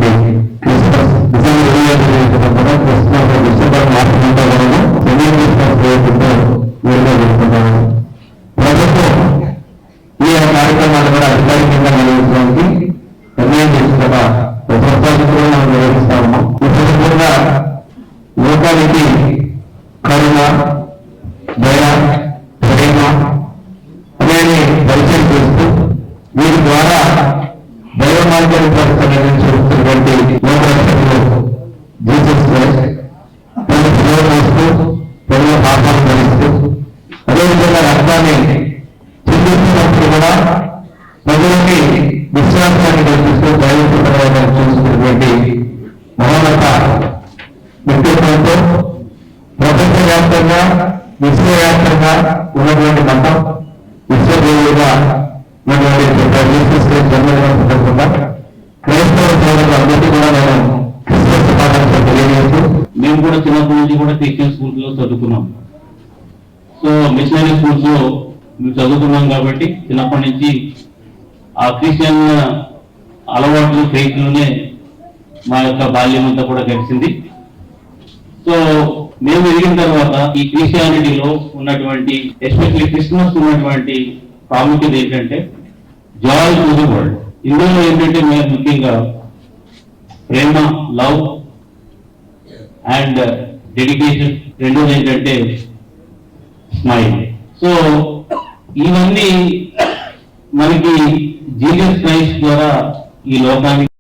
జరుగుతున్నటువంటి Christmas December 25 December మాసంలో semi Christmas వేడుకలతో వేడుక జరుపుకుంటాము. ప్రభుత్వం ఈ కార్యక్రమాలు కూడా అధికారికంగా నిర్వహించడానికి నిర్ణయం చేసిన ప్రతి కూడా మనం నిర్వహిస్తా ఉన్నాం. ఇప్పుడు కూడా లోకానికి కరుణ, దయ, ప్రేమ అనేది పరిచయం చేస్తూ వీరి ద్వారా దైవ మార్గాన్ని చూస్తున్నటువంటి లోకరక్షకులు జీసస్ క్రైస్ట్ తన సేవ చేస్తూ ప్రజల పాపాలను భరిస్తూ అదేవిధంగా రక్తాన్ని చిందిస్తున్నప్పుడు కూడా ప్రజలకి విశ్రాంతాన్ని కల్పిస్తూ దైవత్వాన్ని చూస్తున్నటువంటి మహోన్నత వ్యక్తిత్వంతో ప్రపంచవ్యాప్తంగా విశ్వవ్యాప్తంగా ఉన్నటువంటి మతం విశ్వదేవులుగా జన్మదినం సందర్భంగా క్రైస్తవ సోదరులందరికీ కూడా నేను క్రిస్మస్ శుభాకాంక్షలు తెలియజేస్తూ, మేము కూడా చిన్నప్పటి నుంచి కూడా క్రిస్టియన్ స్కూల్స్ లో చదువుకున్నాం. సో మిషనరీ స్కూల్స్ లో మేము చదువుకున్నాం కాబట్టి చిన్నప్పటి నుంచి ఆ క్రిస్టియన్ అలవాట్లు ఫెయిత్లోనే మా యొక్క బాల్యం అంతా కూడా గడిచింది. సో మేము ఎదిగిన తర్వాత ఈ క్రిస్టియానిటీలో ఉన్నటువంటి ఎస్పెషల్లీ క్రిస్మస్ ఉన్నటువంటి ప్రాముఖ్యత ఏంటంటే జాయ్ టు ది వరల్డ్. ఇందులో ఏంటంటే మేము ముఖ్యంగా ప్రేమ, లవ్ అండ్ డెడికేషన్, రెండోది ఏంటంటే స్మైల్. సో ఇవన్నీ మనకి జీసస్ క్రైస్ట్ ద్వారా ఈ లోకానికి